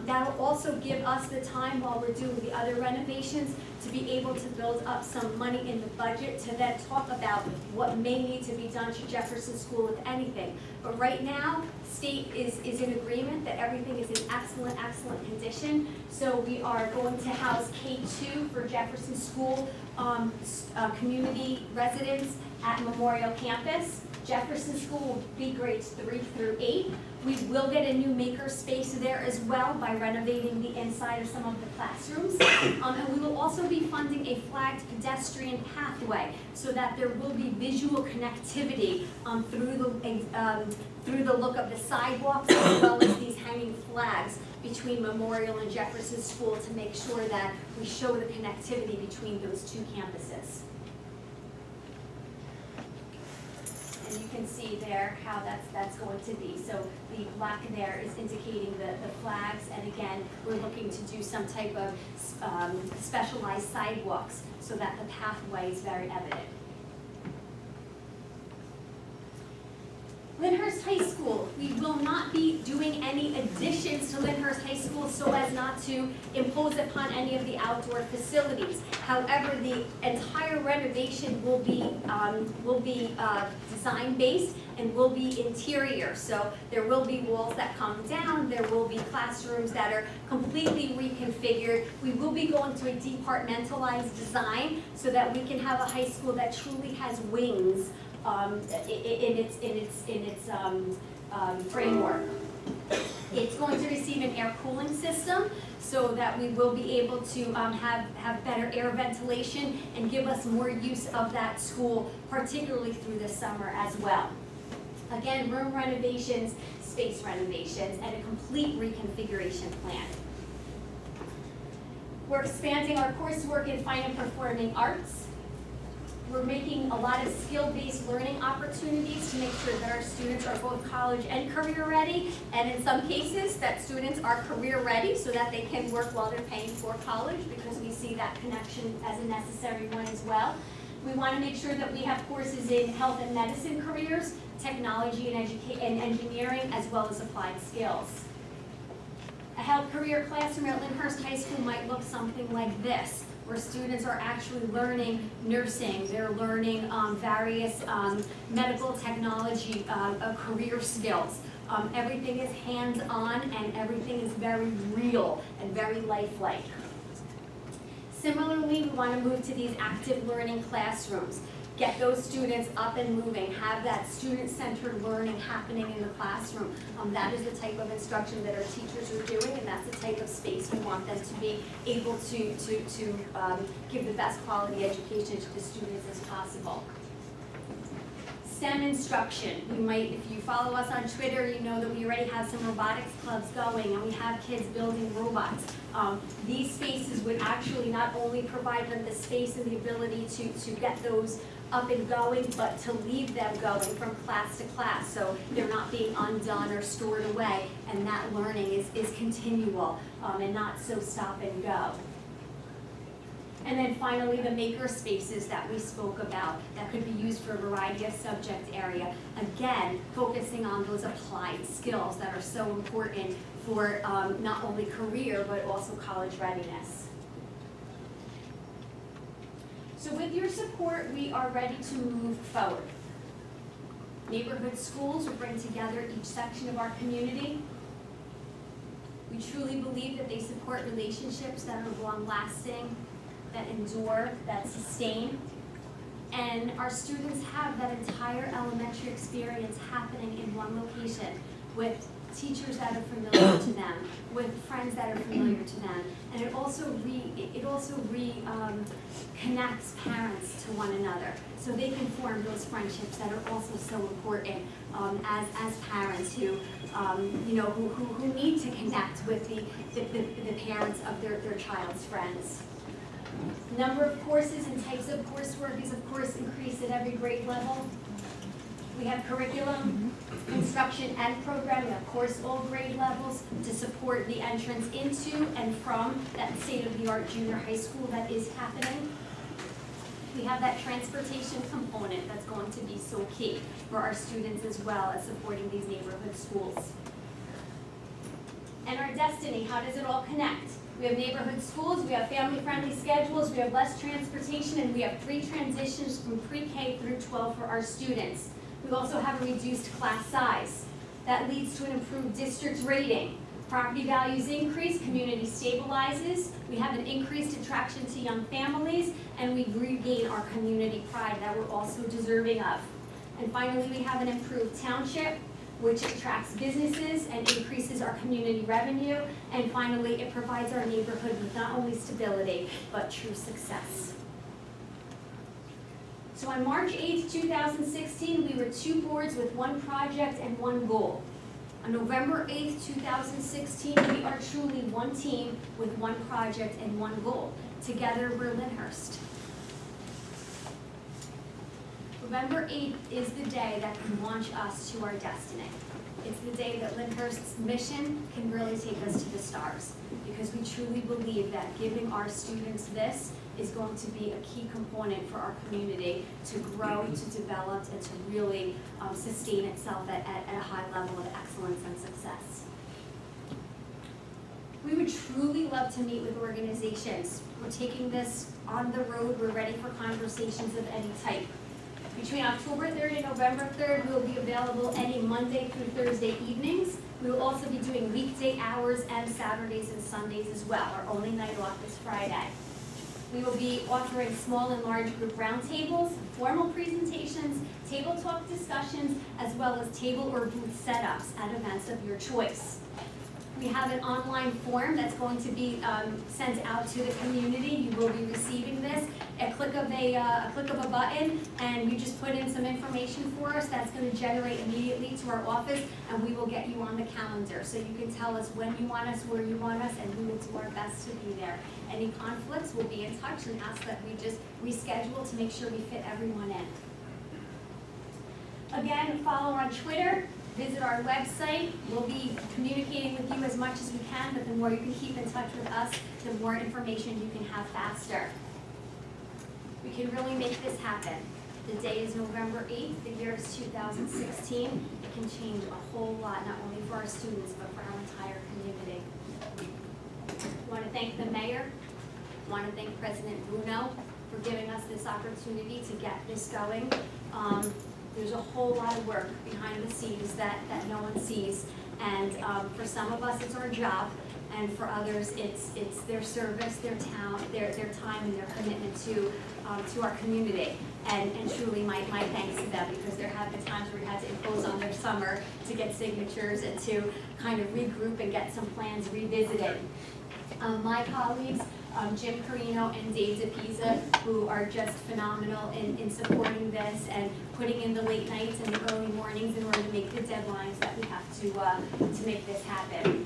That'll also give us the time while we're doing the other renovations to be able to build up some money in the budget to then talk about what may need to be done to Jefferson School, if anything. But right now, state is in agreement that everything is in excellent, excellent condition. So we are going to house K2 for Jefferson School community residents at Memorial Campus. Jefferson School will be grades 3 through 8. We will get a new maker space there as well by renovating the inside of some of the classrooms. And we will also be funding a flagged pedestrian pathway so that there will be visual connectivity through the look of the sidewalks as well as these hanging flags between Memorial and Jefferson School to make sure that we show the connectivity between those two campuses. And you can see there how that's going to be. So the black there is indicating the flags, and again, we're looking to do some type of specialized sidewalks so that the pathway is very evident. Lyndhurst High School, we will not be doing any additions to Lyndhurst High School so as not to impose upon any of the outdoor facilities. However, the entire renovation will be design-based and will be interior. So there will be walls that come down, there will be classrooms that are completely reconfigured. We will be going to a departmentalized design so that we can have a high school that truly has wings in its framework. It's going to receive an air cooling system so that we will be able to have better air ventilation and give us more use of that school, particularly through the summer as well. Again, room renovations, space renovations, and a complete reconfiguration plan. We're expanding our coursework in fine and performing arts. We're making a lot of skill-based learning opportunities to make sure that our students are both college and career ready, and in some cases that students are career ready so that they can work while they're paying for college, because we see that connection as a necessary one as well. We want to make sure that we have courses in health and medicine careers, technology and engineering, as well as applied skills. A health career classroom at Lyndhurst High School might look something like this, where students are actually learning nursing, they're learning various medical technology career skills. Everything is hands-on and everything is very real and very lifelike. Similarly, we want to move to these active learning classrooms. Get those students up and moving, have that student-centered learning happening in the classroom. That is the type of instruction that our teachers are doing, and that's the type of space we want them to be able to give the best quality education to the students as possible. STEM instruction. You might, if you follow us on Twitter, you know that we already have some robotics clubs going and we have kids building robots. These spaces would actually not only provide them the space and the ability to get those up and going, but to leave them going from class to class. So they're not being undone or stored away, and that learning is continual and not so stop and go. And then finally, the maker spaces that we spoke about that could be used for a variety of subject area. Again, focusing on those applied skills that are so important for not only career, but also college readiness. So with your support, we are ready to move forward. Neighborhood schools will bring together each section of our community. We truly believe that they support relationships that are long-lasting, that endure, that sustain. And our students have that entire elementary experience happening in one location with teachers that are familiar to them, with friends that are familiar to them. And it also connects parents to one another, so they can form those friendships that are also so important as parents who need to connect with the parents of their child's friends. Number of courses and types of coursework is of course increased at every grade level. We have curriculum, instruction and programming, of course, all grade levels to support the entrance into and from that state-of-the-art junior high school that is happening. We have that transportation component that's going to be so key for our students as well as supporting these neighborhood schools. And our destiny, how does it all connect? We have neighborhood schools, we have family-friendly schedules, we have less transportation, and we have 3 transitions from pre-K through 12 for our students. We also have a reduced class size. That leads to an improved district rating. Property values increase, community stabilizes, we have an increased attraction to young families, and we regain our community pride that we're also deserving of. And finally, we have an improved township, which attracts businesses and increases our community revenue. And finally, it provides our neighborhood with not only stability, but true success. So on March 8th, 2016, we were 2 boards with 1 project and 1 goal. On November 8th, 2016, we are truly 1 team with 1 project and 1 goal. Together, we're Lyndhurst. November 8th is the day that can launch us to our destiny. It's the day that Lyndhurst's mission can really take us to the stars, because we truly believe that giving our students this is going to be a key component for our community to grow, to develop, and to really sustain itself at a high level of excellence and success. We would truly love to meet with organizations. We're taking this on the road. We're ready for conversations of any type. Between October 3rd and November 3rd, we will be available any Monday through Thursday evenings. We will also be doing weekday hours and Saturdays and Sundays as well. Our only night off is Friday. We will be offering small and large group roundtables, formal presentations, table talk discussions, as well as table or booth setups at events of your choice. We have an online form that's going to be sent out to the community. You will be receiving this. A click of a button, and you just put in some information for us. That's going to generate immediately to our office, and we will get you on the calendar. So you can tell us when you want us, where you want us, and we will do our best to be there. Any conflicts, we'll be in touch and ask that we just reschedule to make sure we fit everyone in. Again, follow on Twitter. Visit our website. We'll be communicating with you as much as we can, but the more you can keep in touch with us, the more information you can have faster. We can really make this happen. The day is November 8th, the year is 2016. It can change a whole lot, not only for our students, but for our entire community. I want to thank the mayor. I want to thank President Bruno for giving us this opportunity to get this going. There's a whole lot of work behind the scenes that no one sees, and for some of us it's our job, and for others it's their service, their time, and their commitment to our community. And truly my thanks to them, because there have been times where we had to impose on their summer to get signatures and to kind of regroup and get some plans revisited. My colleagues, Jim Carino and Dave DePisa, who are just phenomenal in supporting this and putting in the late nights and the early mornings in order to make the deadlines that we have to make this happen.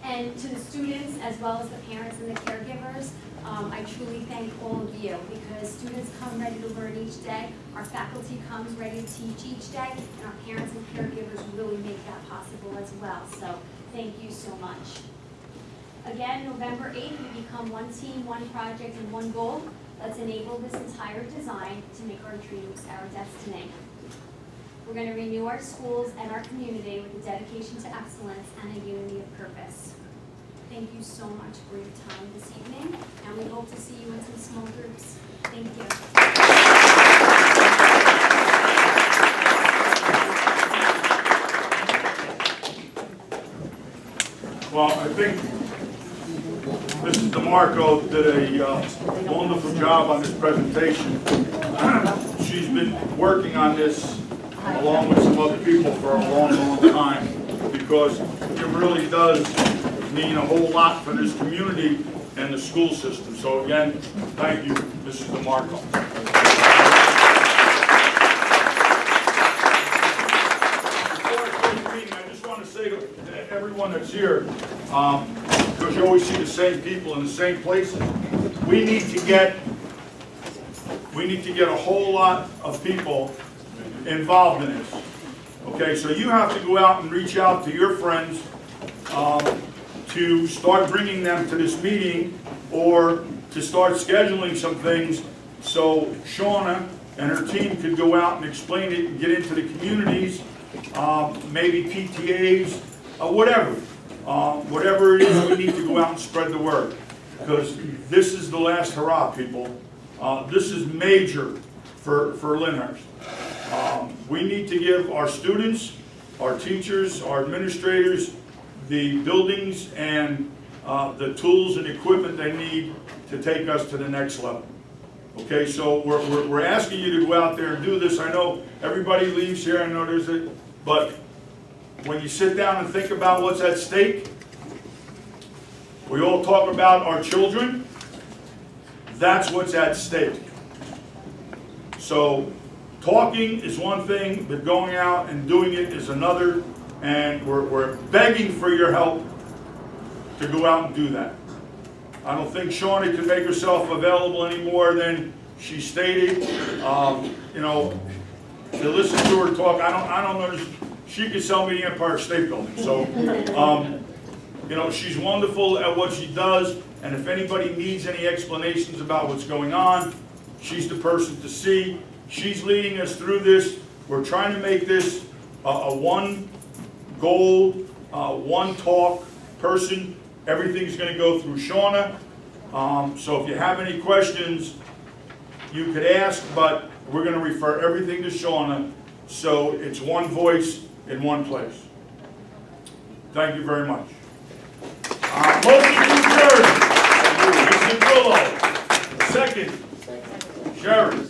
And to the students, as well as the parents and the caregivers, I truly thank all of you, because students come ready to learn each day, our faculty comes ready to teach each day, and our parents and caregivers really make that possible as well. So thank you so much. Again, November 8th, we become 1 team, 1 project, and 1 goal. Let's enable this entire design to make our dreams our destiny. We're going to renew our schools and our community with a dedication to excellence and a unity of purpose. Thank you so much for your time this evening, and we hope to see you in some small groups. Thank you. Well, I think Mrs. DeMarco did a wonderful job on this presentation. She's been working on this along with some other people for a long, long time, because it really does mean a whole lot for this community and the school system. So again, thank you, Mrs. DeMarco. Before I close the meeting, I just want to say to everyone that's here, because you always see the same people in the same places, we need to get a whole lot of people involved in this. Okay, so you have to go out and reach out to your friends to start bringing them to this meeting, or to start scheduling some things so Shauna and her team could go out and explain it and get into the communities, maybe PTAs, whatever. whatever it is, we need to go out and spread the word. Because this is the last hurrah, people. This is major for Lyndhurst. We need to give our students, our teachers, our administrators, the buildings and the tools and equipment they need to take us to the next level. Okay, so we're asking you to go out there and do this. I know everybody leaves here, I know there's a, but when you sit down and think about what's at stake, we all talk about our children, that's what's at stake. So talking is one thing, but going out and doing it is another, and we're begging for your help to go out and do that. I don't think Shawnee can make herself available any more than she stated. You know, to listen to her talk, I don't know, she could sell me the Empire State Building. So, you know, she's wonderful at what she does, and if anybody needs any explanations about what's going on, she's the person to see. She's leading us through this. We're trying to make this a one goal, one talk person. Everything's going to go through Shauna. So if you have any questions, you could ask, but we're going to refer everything to Shauna, so it's one voice in one place. Thank you very much. Motion to adjourn. Mr. Grillo. Second. Sherry.